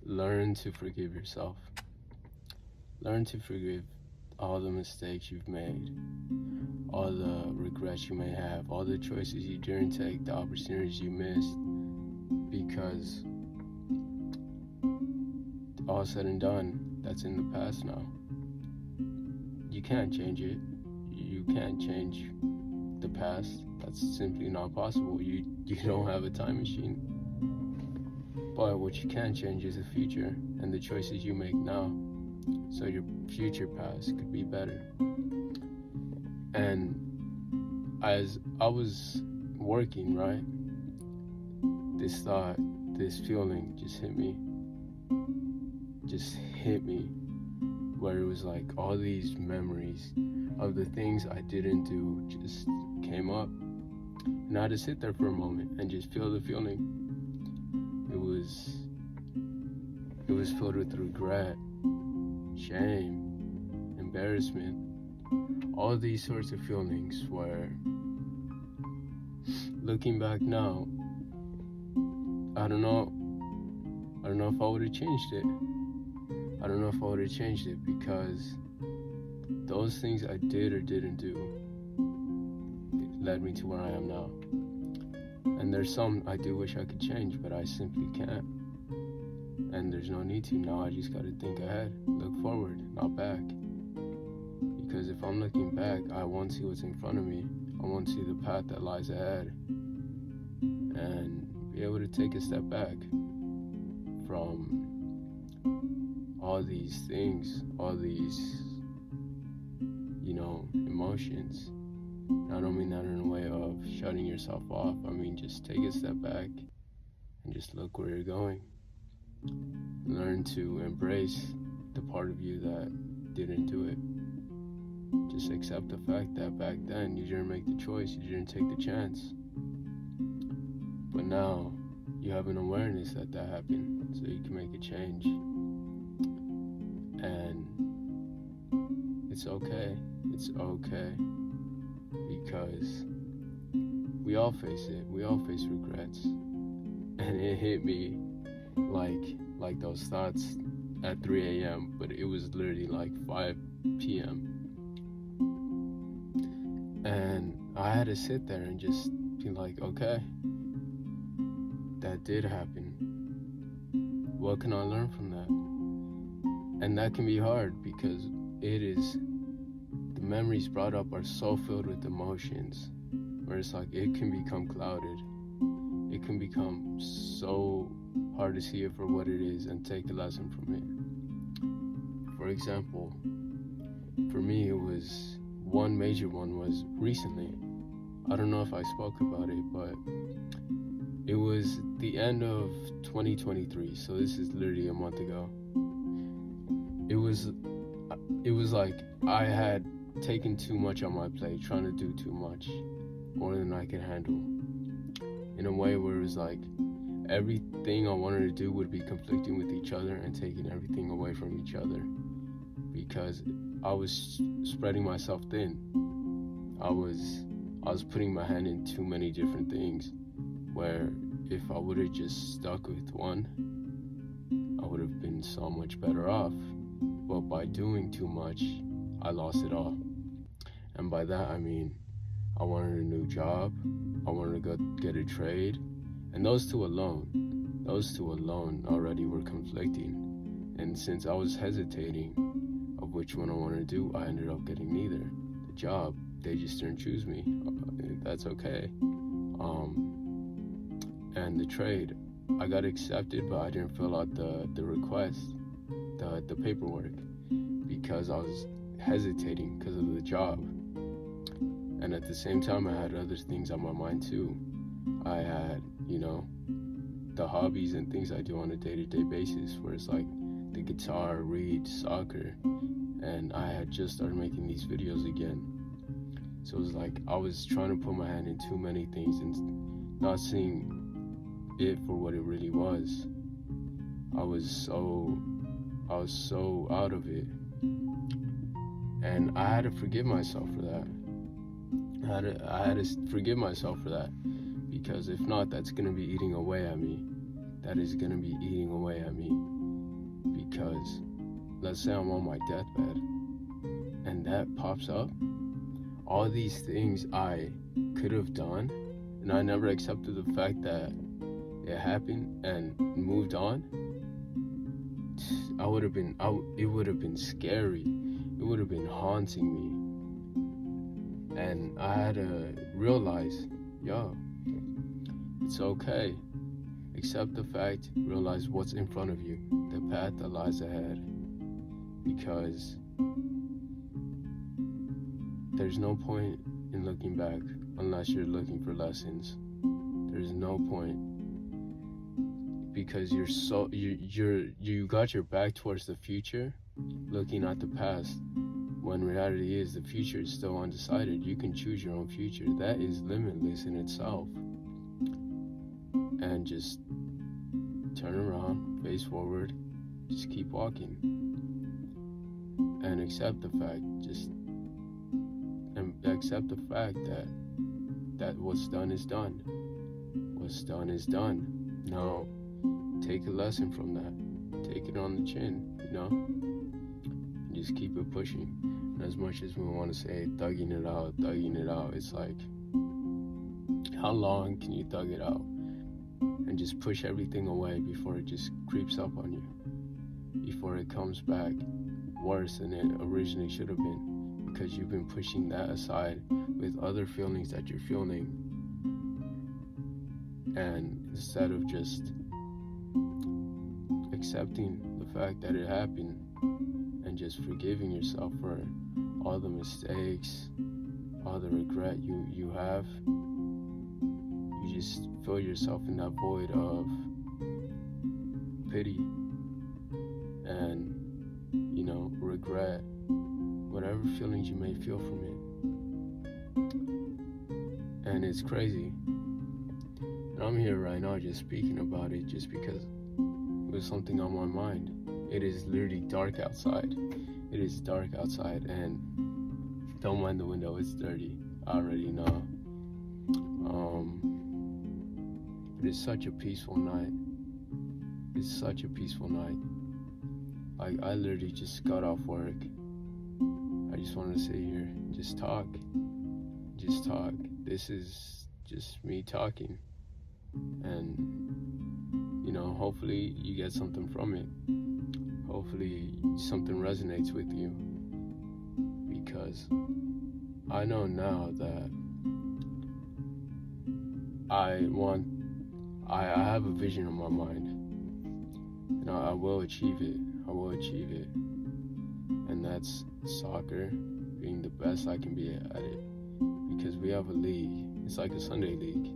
Learn to forgive yourself. Learn to forgive all the mistakes you've made, all the regrets you may have, all the choices you didn't take, the opportunities you missed, because all said and done, that's in the past now. You can't change it. You can't change the past. That's simply not possible. You don't have a time machine. But what you can change is the future and the choices you make now, so your future past could be better. And as I was working, right, this thought, this feeling just hit me, where it was like all these memories of the things I didn't do just came up, and I had to sit there for a moment and just feel the feeling. It was filled with regret, shame, embarrassment, all these sorts of feelings where, looking back now, I don't know if I would have changed it. I don't know if I would have changed it, because those things I did or didn't do led me to where I am now. And there's some I do wish I could change, but I simply can't. And there's no need to. Now I just gotta think ahead, look forward, not back. Because if I'm looking back, I won't see what's in front of me. I won't see the path that lies ahead. And be able to take a step back from all these things, all these, emotions. I don't mean that in a way of shutting yourself off. I mean, just take a step back and just look where you're going. Learn to embrace the part of you that didn't do it. Just accept the fact that back then you didn't make the choice, you didn't take the chance. But now you have an awareness that happened, so you can make a change. And it's okay. It's okay. Because we all face it. We all face regrets. And it hit me like those thoughts at 3 a.m., but it was literally like 5 p.m. And I had to sit there and just be like, okay, that did happen. What can I learn from that? And that can be hard, because the memories brought up are so filled with emotions, where it's like it can become clouded. It can become so hard to see it for what it is and take the lesson from it. For example, for me, it was one major one was recently. I don't know if I spoke about it, but it was the end of 2023, so this is literally a month ago. It was like I had taken too much on my plate, trying to do too much, more than I could handle, in a way where it was like everything I wanted to do would be conflicting with each other and taking everything away from each other, because I was spreading myself thin. I was putting my hand in too many different things, where if I would have just stuck with one, I would have been so much better off. But by doing too much, I lost it all. And by that I mean I wanted a new job, I wanted to go get a trade, and those two alone already were conflicting. And since I was hesitating of which one I wanted to do, I ended up getting neither. The job, they just didn't choose me. That's okay. And the trade, I got accepted, but I didn't fill out the request, the paperwork, because I was hesitating because of the job. And at the same time, I had other things on my mind too. I had, the hobbies and things I do on a day-to-day basis, where it's like the guitar, read, soccer, and I had just started making these videos again. So it was like I was trying to put my hand in too many things and not seeing it for what it really was. I was so out of it, and I had to forgive myself for that. I had to forgive myself for that, because if not, that's gonna be eating away at me. That is gonna be eating away at me. Because let's say I'm on my deathbed and that pops up, all these things I could have done, and I never accepted the fact that it happened and moved on. It would have been scary. It would have been haunting me. And I had to realize, it's okay. Accept the fact, realize what's in front of you, the path that lies ahead. Because there's no point in looking back unless you're looking for lessons. There's no point, because you got your back towards the future, looking at the past, when reality is the future is still undecided. You can choose your own future. That is limitless in itself. And just turn around, face forward, just keep walking, and accept the fact. Accept the fact that what's done is done. What's done is done. Now, take a lesson from that. Take it on the chin, and just keep it pushing. And as much as we want to say thugging it out, it's like, how long can you thug it out and just push everything away before it just creeps up on you, before it comes back worse than it originally should have been, because you've been pushing that aside with other feelings that you're feeling, and instead of just accepting the fact that it happened and just forgiving yourself for all the mistakes, all the regret you have, you just fill yourself in that void of pity and, regret, whatever feelings you may feel from it. And it's crazy. And I'm here right now just speaking about it just because it was something on my mind. It is literally dark outside. It is dark outside, and don't mind the window, it's dirty. I already know. But it's such a peaceful night. It's such a peaceful night. Like, I literally just got off work. I just wanted to sit here and just talk. This is just me talking. And, hopefully you get something from it. Hopefully something resonates with you. Because I know now that I have a vision in my mind. And I will achieve it. And that's soccer, being the best I can be at it. Because we have a league. It's like a Sunday league.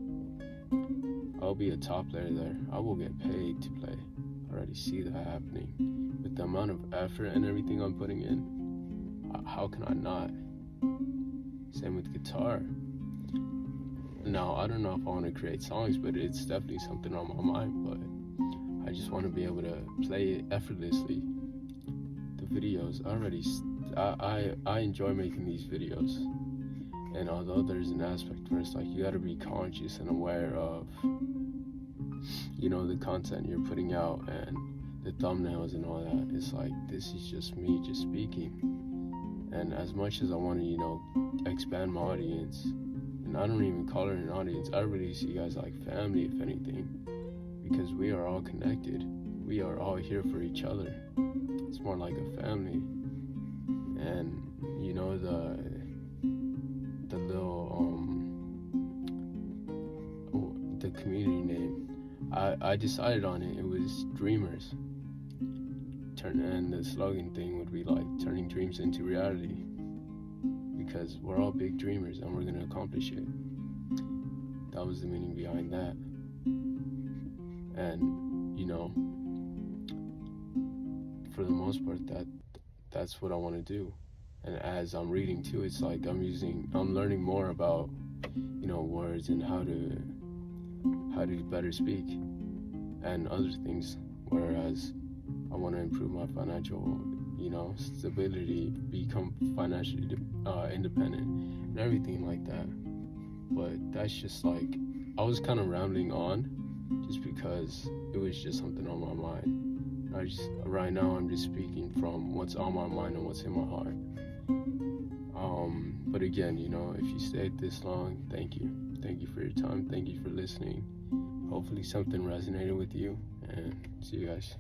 I'll be a top player there. I will get paid to play. I already see that happening. With the amount of effort and everything I'm putting in, how can I not? Same with guitar. Now, I don't know if I want to create songs, but it's definitely something on my mind. But I just want to be able to play it effortlessly. The videos, I enjoy making these videos. And although there's an aspect where it's like you gotta be conscious and aware of, the content you're putting out and the thumbnails and all that, it's like, this is just me just speaking. And as much as I want to, expand my audience, and I don't even call it an audience, I really see you guys like family, if anything, because we are all connected. We are all here for each other. It's more like a family. And, the community name, I decided on it. It was Dreamers. And the slogan thing would be like turning dreams into reality, because we're all big dreamers and we're gonna accomplish it. That was the meaning behind that. And for the most part, that's what I want to do. And as I'm reading too, it's like I'm learning more about words and how to better speak and other things, whereas I want to improve my financial stability, become financially independent and everything like that. But that's just like, I was kind of rambling on just because it was just something on my mind. Right now I'm just speaking from what's on my mind and what's in my heart. But again, if you stayed this long, thank you. Thank you for your time. Thank you for listening. Hopefully something resonated with you, and see you guys.